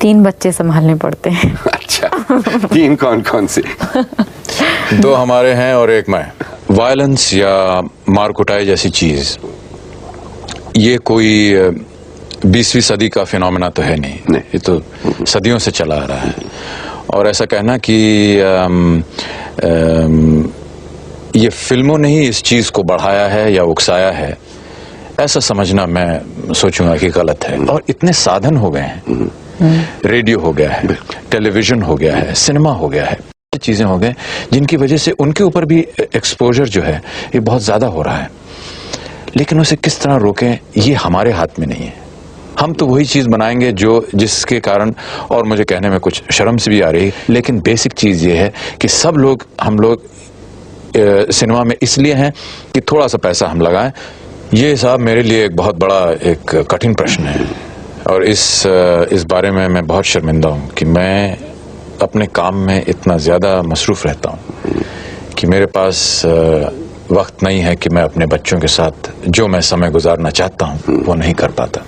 3 बच्चे संभालने पड़ते हैं। अच्छा, 3 कौन कौन से? 2 हमारे हैं और 1 मैं। वायलेंस या मार कुटाई जैसी चीज ये कोई 20वीं सदी का फिनोमेना तो है नहीं, ये तो सदियों से चला आ रहा है। और ऐसा कहना कि ये फिल्मों ने ही इस चीज को बढ़ाया है या उकसाया है, ऐसा समझना मैं सोचूंगा कि गलत है। और इतने साधन हो गए हैं, रेडियो हो गया है, टेलीविजन हो गया है, सिनेमा हो गया है, चीजें हो गए जिनकी वजह से उनके ऊपर भी एक्सपोजर जो है ये बहुत ज्यादा हो रहा है। लेकिन उसे किस तरह रोकें ये हमारे हाथ में नहीं है। हम तो वही चीज बनाएंगे जो जिसके कारण, और मुझे कहने में कुछ शर्म से भी आ रही, लेकिन बेसिक चीज ये है कि सब लोग, हम लोग सिनेमा में इसलिए हैं कि थोड़ा सा पैसा हम लगाएं। ये साहब मेरे लिए एक बहुत बड़ा एक कठिन प्रश्न है और इस बारे में मैं बहुत शर्मिंदा हूँ कि मैं अपने काम में इतना ज़्यादा मसरूफ़ रहता हूँ कि मेरे पास वक्त नहीं है कि मैं अपने बच्चों के साथ जो मैं समय गुजारना चाहता हूँ वो नहीं कर पाता।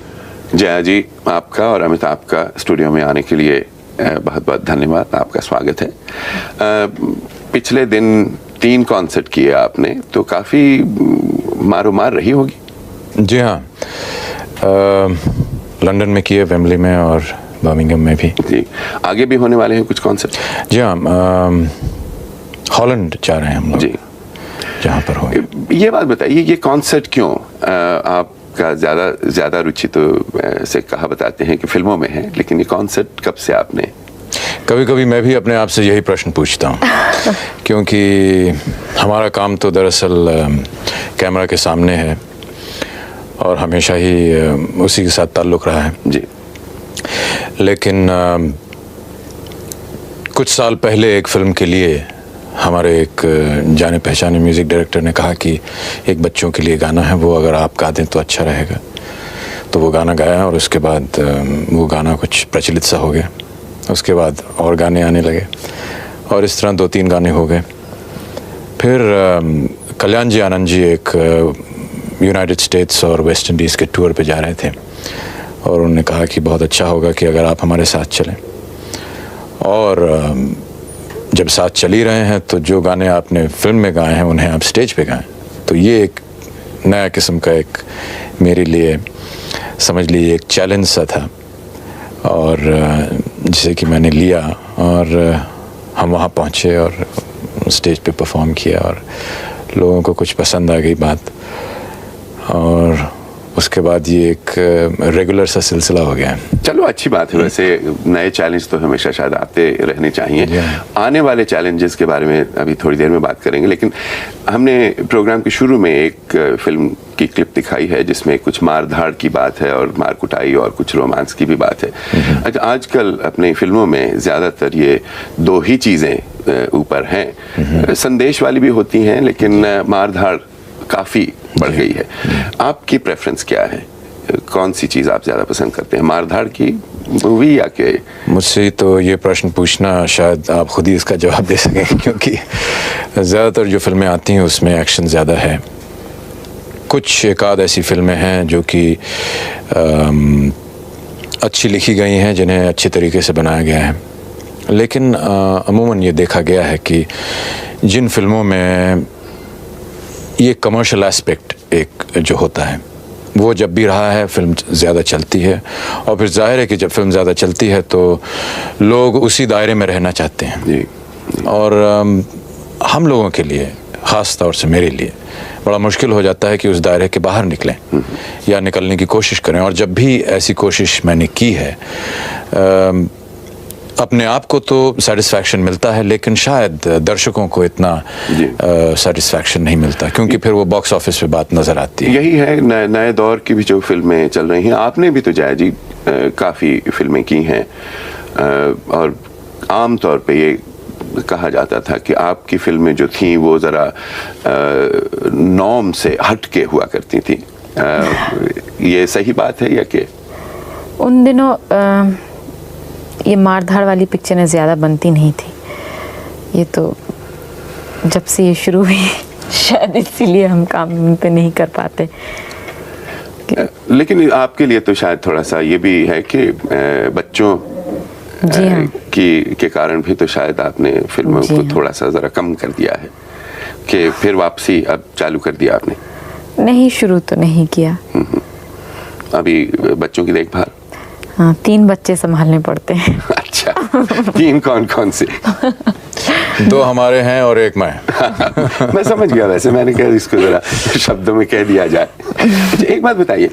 जया जी, आपका और अमिताभ का स्टूडियो में आने के लिए बहुत बहुत धन्यवाद, आपका स्वागत है। पिछले दिन 3 कॉन्सर्ट किए आपने, तो काफ़ी मारो मार रही होगी। जी हाँ, लंदन में किए, वेम्बली में और बर्मिंघम में भी। जी, आगे भी होने वाले हैं कुछ कॉन्सर्ट? जी हाँ, हॉलैंड जा रहे हैं हम लोग जी, जहाँ पर हो। ये बात बताइए, ये कॉन्सर्ट क्यों? आपका ज़्यादा रुचि तो से कहा बताते हैं कि फिल्मों में है, लेकिन ये कॉन्सर्ट कब से आपने? कभी कभी मैं भी अपने आप से यही प्रश्न पूछता हूँ क्योंकि हमारा काम तो दरअसल कैमरा के सामने है और हमेशा ही उसी के साथ ताल्लुक़ रहा है जी। लेकिन कुछ साल पहले एक फिल्म के लिए हमारे एक जाने पहचाने म्यूज़िक डायरेक्टर ने कहा कि एक बच्चों के लिए गाना है, वो अगर आप गा दें तो अच्छा रहेगा। तो वो गाना गाया और उसके बाद वो गाना कुछ प्रचलित सा हो गया। उसके बाद और गाने आने लगे और इस तरह 2-3 गाने हो गए। फिर कल्याण जी आनंद जी एक यूनाइटेड स्टेट्स और वेस्ट इंडीज़ के टूर पे जा रहे थे और उन्होंने कहा कि बहुत अच्छा होगा कि अगर आप हमारे साथ चलें। और जब साथ चल ही रहे हैं तो जो गाने आपने फिल्म में गाए हैं उन्हें आप स्टेज पे गाएं। तो ये एक नया किस्म का एक मेरे लिए समझ लीजिए एक चैलेंज सा था और जिसे कि मैंने लिया और हम वहाँ पहुँचे और स्टेज पे परफॉर्म किया और लोगों को कुछ पसंद आ गई बात और उसके बाद ये एक रेगुलर सा सिलसिला हो गया। चलो, अच्छी बात है। वैसे नए चैलेंज तो हमेशा शायद आते रहने चाहिए। आने वाले चैलेंजेस के बारे में अभी थोड़ी देर में बात करेंगे, लेकिन हमने प्रोग्राम के शुरू में एक फिल्म की क्लिप दिखाई है जिसमें कुछ मार धाड़ की बात है और मार कुटाई और कुछ रोमांस की भी बात है। आजकल अपनी फिल्मों में ज़्यादातर ये 2 ही चीज़ें ऊपर हैं। संदेश वाली भी होती हैं, लेकिन मार धाड़ काफ़ी बढ़ गई है। आपकी प्रेफरेंस क्या है? कौन सी चीज़ आप ज़्यादा पसंद करते हैं, मारधाड़ की मूवी या के? मुझसे तो ये प्रश्न पूछना शायद आप खुद ही इसका जवाब दे सकें क्योंकि ज़्यादातर जो फिल्में आती हैं उसमें एक्शन ज़्यादा है। कुछ एक आध ऐसी फिल्में हैं जो कि अच्छी लिखी गई हैं, जिन्हें अच्छे तरीके से बनाया गया है, लेकिन अमूमन ये देखा गया है कि जिन फिल्मों में ये कमर्शियल एस्पेक्ट एक जो होता है वो जब भी रहा है फिल्म ज़्यादा चलती है और फिर जाहिर है कि जब फिल्म ज़्यादा चलती है तो लोग उसी दायरे में रहना चाहते हैं जी। और हम लोगों के लिए, ख़ास तौर से मेरे लिए, बड़ा मुश्किल हो जाता है कि उस दायरे के बाहर निकलें या निकलने की कोशिश करें। और जब भी ऐसी कोशिश मैंने की है अपने आप को तो सेटिस्फैक्शन मिलता है, लेकिन शायद दर्शकों को इतना सेटिस्फैक्शन नहीं मिलता क्योंकि फिर वो बॉक्स ऑफिस पे बात नज़र आती है। यही है नए दौर की भी जो फिल्में चल रही हैं। आपने भी तो जया जी काफ़ी फिल्में की हैं और आम तौर पे ये कहा जाता था कि आपकी फिल्में जो थीं वो ज़रा नॉर्म से हट के हुआ करती थी। ये सही बात है या क्या? उन दिनों ये मारधाड़ वाली पिक्चरें ज़्यादा बनती नहीं थी। ये तो जब से ये शुरू हुई शायद इसीलिए हम काम पे नहीं कर पाते। लेकिन आपके लिए तो शायद थोड़ा सा ये भी है कि बच्चों जी हाँ। के कारण भी तो शायद आपने फिल्मों जी को हाँ। थोड़ा सा ज़रा कम कर दिया है, कि फिर वापसी अब चालू कर दिया आपने? नहीं, शुरू तो नहीं किया। अभी बच्चों की देखभाल? हाँ, 3 बच्चे संभालने पड़ते हैं। अच्छा, 3 कौन कौन से? 2 हमारे हैं और 1 मैं। मैं समझ गया, वैसे मैंने कहा इसको जरा शब्दों में कह दिया जाए। अच्छा, एक बात बताइए,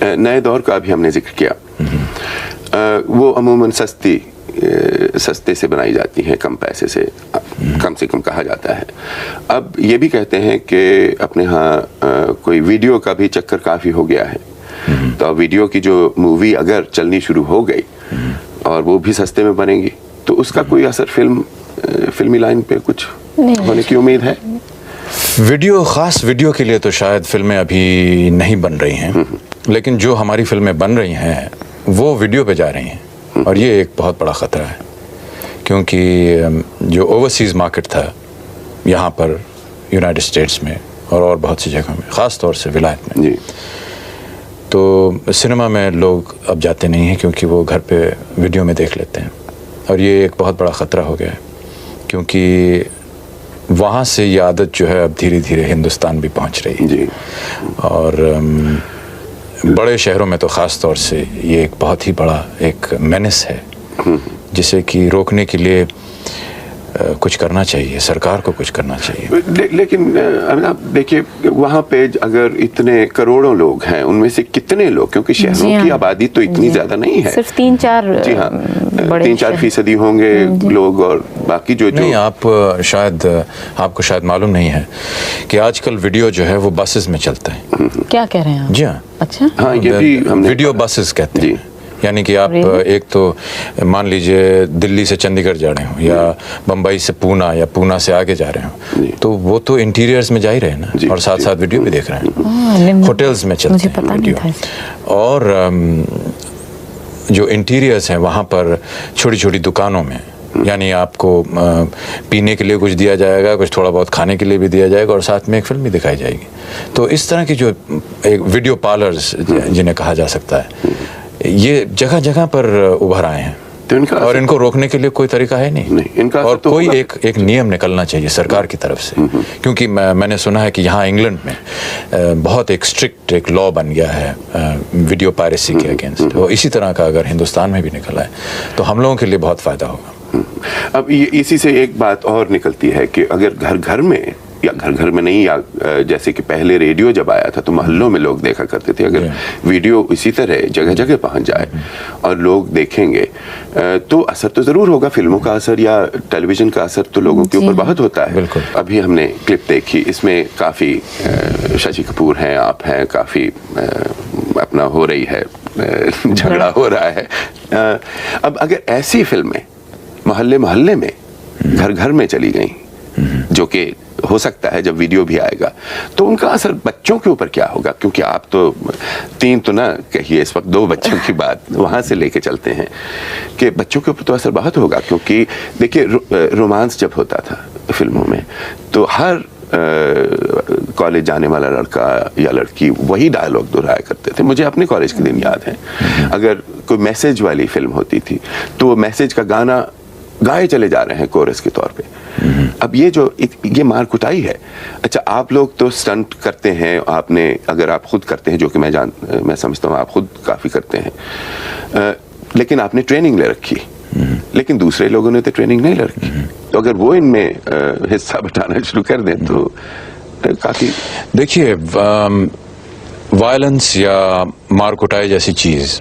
नए दौर का अभी हमने जिक्र किया, वो अमूमन सस्ते से बनाई जाती हैं, कम पैसे से, कम कहा जाता है। अब ये भी कहते हैं कि अपने यहाँ कोई वीडियो का भी चक्कर काफ़ी हो गया है, तो अब वीडियो की जो मूवी अगर चलनी शुरू हो गई और वो भी सस्ते में बनेगी, तो उसका कोई असर फिल्मी लाइन पे कुछ होने की उम्मीद है? खास वीडियो के लिए तो शायद फिल्में अभी नहीं बन रही हैं, लेकिन जो हमारी फिल्में बन रही हैं वो वीडियो पे जा रही हैं, और ये एक बहुत बड़ा ख़तरा है, क्योंकि जो ओवरसीज़ मार्केट था यहाँ पर यूनाइटेड स्टेट्स में और बहुत सी जगह में, ख़ास तौर से विलायत में, जी, तो सिनेमा में लोग अब जाते नहीं हैं, क्योंकि वो घर पे वीडियो में देख लेते हैं, और ये एक बहुत बड़ा ख़तरा हो गया है, क्योंकि वहाँ से ये आदत जो है अब धीरे धीरे हिंदुस्तान भी पहुँच रही है। जी। और बड़े शहरों में तो ख़ास तौर से ये एक बहुत ही बड़ा एक मेनेस है, जिसे कि रोकने के लिए कुछ करना चाहिए, सरकार को कुछ करना चाहिए। लेकिन आप देखिए, वहाँ पे अगर इतने करोड़ों लोग हैं, उनमें से कितने लोग, क्योंकि शहरों की आबादी तो इतनी ज़्यादा नहीं है, सिर्फ 3-4, जी हाँ, 3-4% होंगे लोग, और बाकी जो नहीं, आपको शायद मालूम नहीं है कि आजकल वीडियो जो है वो बसेस में चलता है। क्या कह रहे हैं आप? जी हाँ। अच्छा, हाँ, ये भी हमने वीडियो बसेस कहते हैं, यानी कि आप एक तो मान लीजिए दिल्ली से चंडीगढ़ जा रहे हो, या बम्बई से पूना, या पूना से आगे जा रहे हो, तो वो तो इंटीरियर्स में जा ही रहे हैं ना, और साथ साथ वीडियो भी देख रहे हैं। होटल्स में चलते हैं वीडियो, और जो इंटीरियर्स हैं वहाँ पर छोटी छोटी दुकानों में, यानी आपको पीने के लिए कुछ दिया जाएगा, कुछ थोड़ा बहुत खाने के लिए भी दिया जाएगा, और साथ में एक फिल्म भी दिखाई जाएगी। तो इस तरह की जो एक वीडियो पार्लर्स जिन्हें कहा जा सकता है, ये जगह जगह पर उभर आए हैं, तो और इनको रोकने के लिए कोई तरीका है नहीं, इनका और तो कोई एक नियम निकलना चाहिए सरकार की तरफ से, क्योंकि मैंने सुना है कि यहाँ इंग्लैंड में बहुत एक स्ट्रिक्ट एक लॉ बन गया है वीडियो पायरेसी के अगेंस्ट, तो इसी तरह का अगर हिंदुस्तान में भी निकला है तो हम लोगों के लिए बहुत फ़ायदा होगा। अब इसी से एक बात और निकलती है कि अगर घर घर में, या घर घर में नहीं, या जैसे कि पहले रेडियो जब आया था तो मोहल्लों में लोग देखा करते थे, अगर वीडियो इसी तरह जगह जगह पहुंच जाए और लोग देखेंगे, तो असर तो ज़रूर होगा। फिल्मों का असर या टेलीविज़न का असर तो लोगों के ऊपर बहुत होता है। बिल्कुल। अभी हमने क्लिप देखी, इसमें काफ़ी शशि कपूर हैं, आप हैं, काफ़ी अपना हो रही है, झगड़ा हो रहा है। अब अगर ऐसी फिल्में मोहल्ले मोहल्ले में, घर घर में चली गई, जो कि हो सकता है जब वीडियो भी आएगा, तो उनका असर बच्चों के ऊपर क्या होगा? क्योंकि आप तो 3 तो ना कहिए, इस वक्त 2 बच्चों की बात वहाँ से लेके चलते हैं कि बच्चों के ऊपर तो असर बहुत होगा, क्योंकि देखिए रोमांस जब होता था फिल्मों में, तो हर कॉलेज जाने वाला लड़का या लड़की वही डायलॉग दोहराया करते थे। मुझे अपने कॉलेज के दिन याद है, अगर कोई मैसेज वाली फिल्म होती थी तो वो मैसेज का गाना गाए चले जा रहे हैं कोरस के तौर पे। अब ये मार कुटाई है। अच्छा, आप लोग तो स्टंट करते हैं, आपने, अगर आप खुद करते हैं, जो कि मैं समझता हूँ आप खुद काफ़ी करते हैं, लेकिन आपने ट्रेनिंग ले रखी, लेकिन दूसरे लोगों ने तो ट्रेनिंग नहीं ले रखी, तो अगर वो इनमें हिस्सा बटाना शुरू कर दें तो काफ़ी। देखिए, वायलेंस या मार कुटाई जैसी चीज़,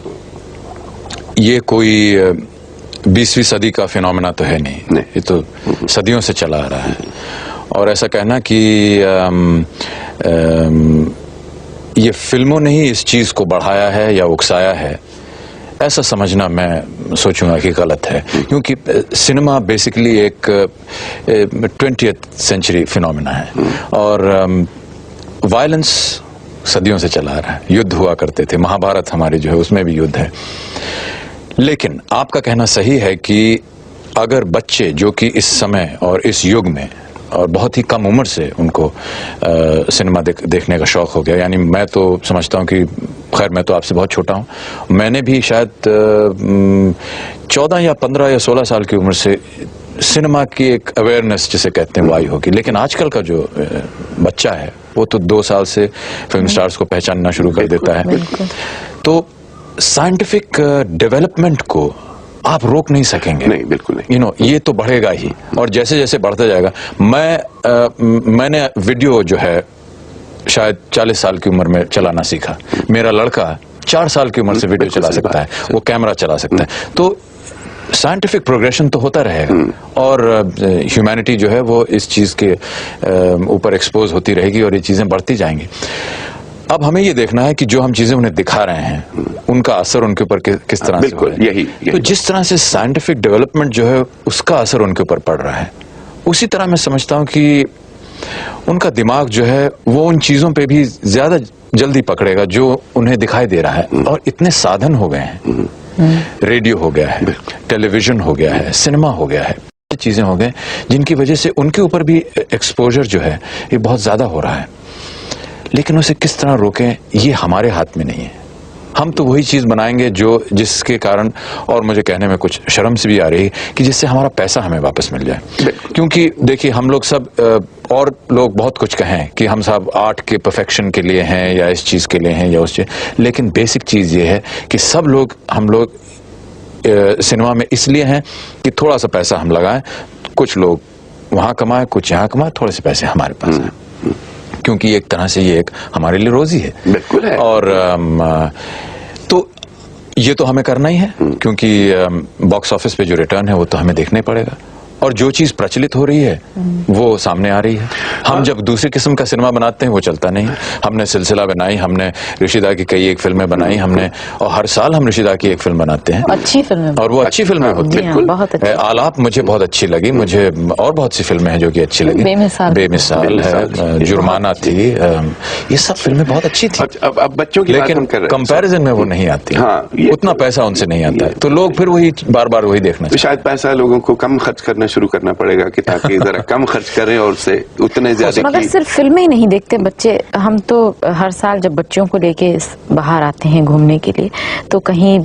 ये कोई 20वीं सदी का फिनोमेना तो है नहीं, ये तो सदियों से चला आ रहा है। और ऐसा कहना कि ये फिल्मों ने ही इस चीज़ को बढ़ाया है या उकसाया है, ऐसा समझना मैं सोचूंगा कि गलत है, क्योंकि सिनेमा बेसिकली एक 20th सेंचुरी फिनोमेना है, और वायलेंस सदियों से चला आ रहा है। युद्ध हुआ करते थे, महाभारत हमारी जो है उसमें भी युद्ध है। लेकिन आपका कहना सही है कि अगर बच्चे जो कि इस समय और इस युग में और बहुत ही कम उम्र से उनको सिनेमा देखने का शौक हो गया। यानी मैं तो समझता हूँ कि खैर मैं तो आपसे बहुत छोटा हूँ, मैंने भी शायद 14 या 15 या 16 साल की उम्र से सिनेमा की एक अवेयरनेस जिसे कहते हैं वो आई होगी। लेकिन आजकल का जो बच्चा है वो तो 2 साल से फिल्म स्टार्स को पहचानना शुरू कर देता है। तो साइंटिफिक डेवलपमेंट को आप रोक नहीं सकेंगे। नहीं, बिल्कुल नहीं। ये तो बढ़ेगा ही, और जैसे जैसे बढ़ता जाएगा। मैंने वीडियो जो है शायद 40 साल की उम्र में चलाना सीखा। मेरा लड़का 4 साल की उम्र से वीडियो चला सकता है, वो कैमरा चला सकता है। तो साइंटिफिक प्रोग्रेशन तो होता रहेगा और ह्यूमैनिटी जो है वो इस चीज के ऊपर एक्सपोज होती रहेगी और ये चीजें बढ़ती जाएंगी। अब हमें ये देखना है कि जो हम चीजें उन्हें दिखा रहे हैं उनका असर उनके ऊपर किस तरह से हो रहा है। यही तो जिस तरह से साइंटिफिक डेवलपमेंट जो है उसका असर उनके ऊपर पड़ रहा है, उसी तरह मैं समझता हूं कि उनका दिमाग जो है वो उन चीजों पे भी ज्यादा जल्दी पकड़ेगा जो उन्हें दिखाई दे रहा है। और इतने साधन हो गए हैं, रेडियो हो गया है, टेलीविजन हो गया है, सिनेमा हो गया है, चीजें हो गए जिनकी वजह से उनके ऊपर भी एक्सपोजर जो है ये बहुत ज्यादा हो रहा है। लेकिन उसे किस तरह रोकें ये हमारे हाथ में नहीं है। हम तो वही चीज बनाएंगे जिसके कारण, और मुझे कहने में कुछ शर्म से भी आ रही है, कि जिससे हमारा पैसा हमें वापस मिल जाए। क्योंकि देखिए हम लोग सब और लोग बहुत कुछ कहें कि हम सब आर्ट के परफेक्शन के लिए हैं या इस चीज के लिए हैं या उस चीज, लेकिन बेसिक चीज ये है कि हम लोग सिनेमा में इसलिए हैं कि थोड़ा सा पैसा हम लगाएं, कुछ लोग वहां कमाएं, कुछ यहाँ कमाएं, थोड़े से पैसे हमारे पास हैं। क्योंकि एक तरह से ये एक हमारे लिए रोजी है। बिल्कुल है। और तो ये तो हमें करना ही है, क्योंकि बॉक्स ऑफिस पे जो रिटर्न है वो तो हमें देखना ही पड़ेगा। और जो चीज प्रचलित हो रही है वो सामने आ रही है। हम जब दूसरी किस्म का सिनेमा बनाते हैं वो चलता नहीं। हमने सिलसिला बनाई, हमने ऋषिदा की कई एक फिल्में बनाई हमने, और हर साल हम ऋषिदा की एक फिल्म बनाते हैं, अच्छी फिल्म, और वो अच्छी फिल्में होती है। बहुत अच्छी। आलाप मुझे बहुत अच्छी लगी, मुझे और बहुत सी फिल्में हैं जो कि अच्छी लगी। बेमिसाल है, जुर्माना थी, ये सब फिल्में बहुत अच्छी थी। अब बच्चों की लेकिन कंपैरिजन में वो नहीं आती। हाँ, उतना पैसा उनसे नहीं आता है, तो लोग फिर वही बार बार वही देखना चाहिए। शायद पैसा लोगों को कम खर्च करना शुरू करना पड़ेगा कि ताकि जरा कम खर्च करें और से उतने ज्यादा। मगर सिर्फ फिल्में ही नहीं देखते बच्चे। हम तो हर साल जब बच्चों को लेके बाहर आते हैं घूमने के लिए, तो कहीं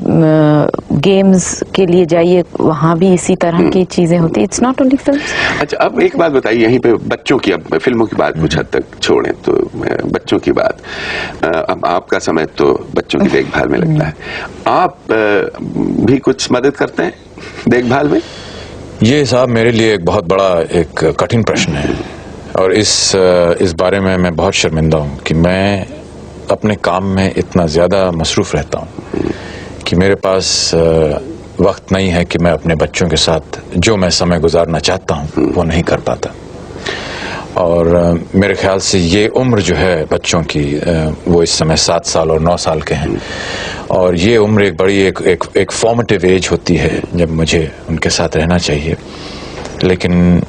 गेम्स के लिए जाइए, वहां भी इसी तरह की चीजें होती है। It's not only films. अच्छा, अब एक बात बताइए यहीं पे बच्चों की, अब फिल्मों की बात कुछ हद तक छोड़ें तो बच्चों की बात, अब आपका समय तो बच्चों की देखभाल में लगता है, आप भी कुछ मदद करते हैं देखभाल में? ये साहब मेरे लिए एक बहुत बड़ा एक कठिन प्रश्न है, और इस बारे में मैं बहुत शर्मिंदा हूँ कि मैं अपने काम में इतना ज़्यादा मसरूफ़ रहता हूँ कि मेरे पास वक्त नहीं है कि मैं अपने बच्चों के साथ जो मैं समय गुजारना चाहता हूँ वो नहीं कर पाता। और मेरे ख्याल से ये उम्र जो है बच्चों की, वो इस समय 7 साल और 9 साल के हैं, और ये उम्र एक बड़ी एक फॉर्मेटिव एज होती है जब मुझे उनके साथ रहना चाहिए। लेकिन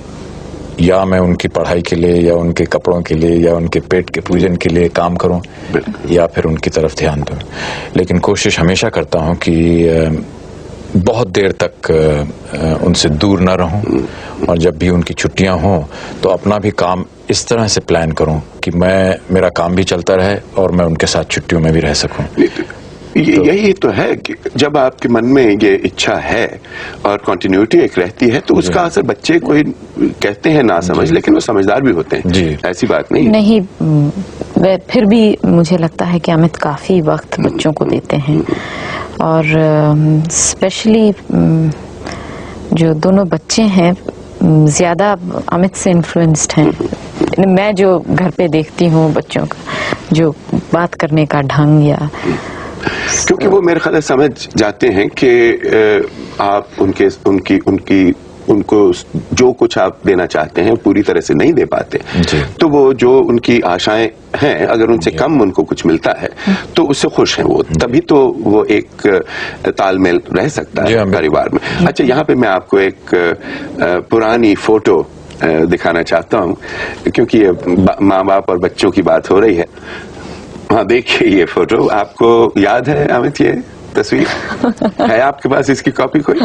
या मैं उनकी पढ़ाई के लिए या उनके कपड़ों के लिए या उनके पेट के पूजन के लिए काम करूं, या फिर उनकी तरफ ध्यान दूं। लेकिन कोशिश हमेशा करता हूं कि बहुत देर तक उनसे दूर ना रहूं, और जब भी उनकी छुट्टियां हों तो अपना भी काम इस तरह से प्लान करूं कि मेरा काम भी चलता रहे और मैं उनके साथ छुट्टियों में भी रह सकूं। यही तो है कि जब आपके मन में ये इच्छा है और कंटिन्यूटी एक रहती है तो उसका असर बच्चे कोई कहते हैं ना समझ, लेकिन वो समझदार भी होते हैं जी। ऐसी बात नहीं नहीं, फिर भी मुझे लगता है कि अमित काफी वक्त बच्चों को देते हैं, और स्पेशली जो दोनों बच्चे हैं ज्यादा अमित से इन्फ्लुएंस्ड हैं। मैं जो घर पे देखती हूँ बच्चों का जो बात करने का ढंग, या क्योंकि वो मेरे ख्याल समझ जाते हैं कि आप उनको जो कुछ आप देना चाहते हैं पूरी तरह से नहीं दे पाते, तो वो जो उनकी आशाएं हैं अगर उनसे कम उनको कुछ मिलता है तो उससे खुश हैं वो, तभी तो वो एक तालमेल रह सकता है परिवार में। अच्छा, यहाँ पे मैं आपको एक पुरानी फोटो दिखाना चाहता हूँ, क्योंकि ये माँ बाप और बच्चों की बात हो रही है। हाँ, देखिए ये फोटो, आपको याद है अमित ये तस्वीर? है आपके पास इसकी कॉपी कोई?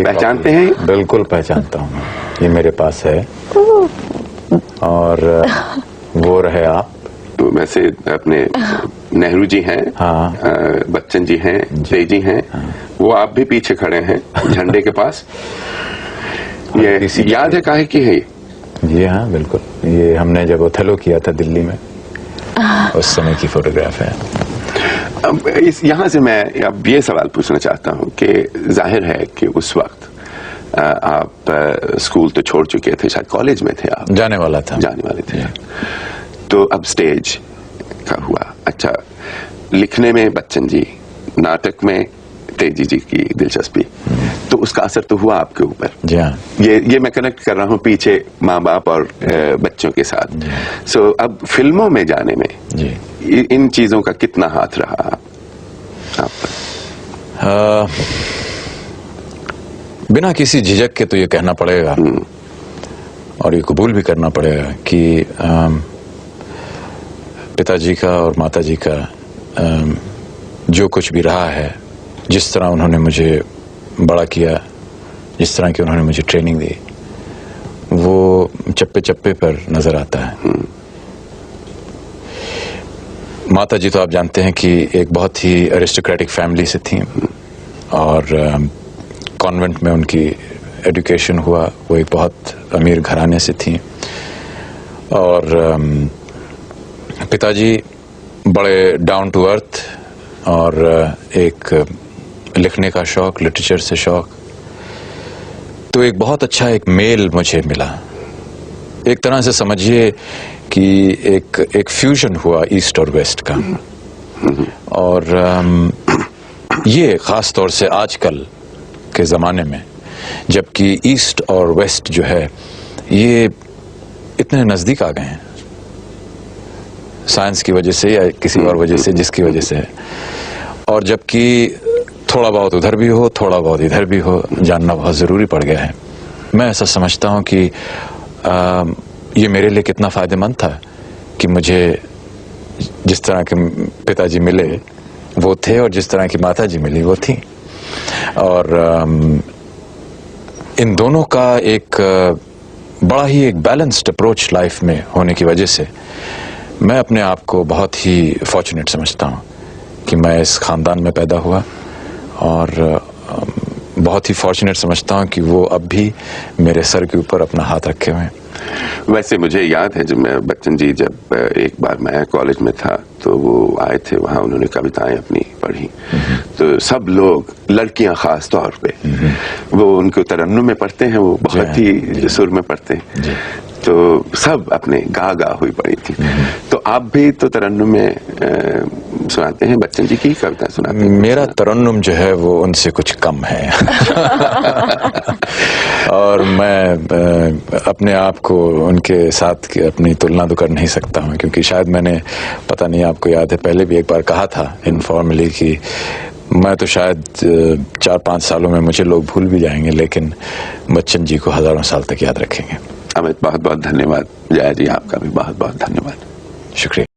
पहचानते हैं? बिल्कुल पहचानता हूँ, ये मेरे पास है। और वो रहे आप। तो वैसे अपने नेहरू जी हैं, हाँ। बच्चन जी हैं, तेजी हैं, वो आप भी पीछे खड़े हैं झंडे के पास। ये याद है काहे की है ये? जी हाँ बिल्कुल, ये हमने जब ओथेलो किया था दिल्ली में उस समय की फोटोग्राफ है। अब यहाँ से मैं अब ये सवाल पूछना चाहता हूँ कि जाहिर है कि उस वक्त आप स्कूल तो छोड़ चुके थे, शायद कॉलेज में थे आप, जाने वाले थे। तो अब स्टेज का हुआ। अच्छा, लिखने में बच्चन जी, नाटक में तेजी जी की दिलचस्पी, तो उसका असर तो हुआ आपके ऊपर। जी हाँ। ये मैं कनेक्ट कर रहा हूँ पीछे माँ बाप और बच्चों के साथ। सो अब फिल्मों में जाने में जी इन चीजों का कितना हाथ रहा आप पर? बिना किसी झिझक के तो ये कहना पड़ेगा और ये कबूल भी करना पड़ेगा कि पिताजी का और माताजी का जो कुछ भी रहा है, जिस तरह उन्होंने मुझे बड़ा किया, जिस तरह की उन्होंने मुझे ट्रेनिंग दी, वो चप्पे चप्पे पर नजर आता है। माताजी तो आप जानते हैं कि एक बहुत ही एरिस्टोक्रेटिक फैमिली से थी और कॉन्वेंट में उनकी एजुकेशन हुआ। वो एक बहुत अमीर घराने से थी और पिताजी बड़े डाउन टू अर्थ और एक लिखने का शौक, लिटरेचर से शौक। तो एक बहुत अच्छा एक मेल मुझे मिला। एक तरह से समझिए कि एक फ्यूजन हुआ ईस्ट और वेस्ट का। और ये खास तौर से आजकल के ज़माने में, जबकि ईस्ट और वेस्ट जो है ये इतने नज़दीक आ गए हैं साइंस की वजह से या किसी और वजह से, जिसकी वजह से, और जबकि थोड़ा बहुत उधर भी हो, थोड़ा बहुत इधर भी हो, जानना बहुत ज़रूरी पड़ गया है। मैं ऐसा समझता हूँ कि ये मेरे लिए कितना फ़ायदेमंद था कि मुझे जिस तरह के पिताजी मिले वो थे और जिस तरह की माताजी मिली वो थी। और इन दोनों का एक बड़ा ही एक बैलेंस्ड अप्रोच लाइफ में होने की वजह से मैं अपने आप को बहुत ही फॉर्चुनेट समझता हूँ कि मैं इस ख़ानदान में पैदा हुआ और बहुत ही फॉर्चुनेट समझता हूँ कि वो अब भी मेरे सर के ऊपर अपना हाथ रखे हुए हैं। वैसे मुझे याद है जब बच्चन जी, जब एक बार मैं कॉलेज में था तो वो आए थे वहाँ, उन्होंने कविताएं अपनी पढ़ी, तो सब लोग, लड़कियां खास तौर पे, वो उनको तरन्नुम में पढ़ते हैं, वो बहुत ही सुर में पढ़ते हैं, तो सब अपने गा गा हुई पड़ी थी। तो आप भी तो तरन्नुम में सुनाते हैं, बच्चन जी की कविता सुनाते हैं? मेरा तरन्नुम जो है वो उनसे कुछ कम है और मैं अपने आप को उनके साथ अपनी तुलना तो कर नहीं सकता हूँ, क्योंकि शायद मैंने, पता नहीं आपको याद है, पहले भी एक बार कहा था इनफॉर्मली कि मैं तो शायद 4-5 सालों में मुझे लोग भूल भी जाएंगे, लेकिन बच्चन जी को हजारों साल तक याद रखेंगे। अमित, बहुत बहुत धन्यवाद। जया जी, आपका भी बहुत बहुत धन्यवाद। शुक्रिया।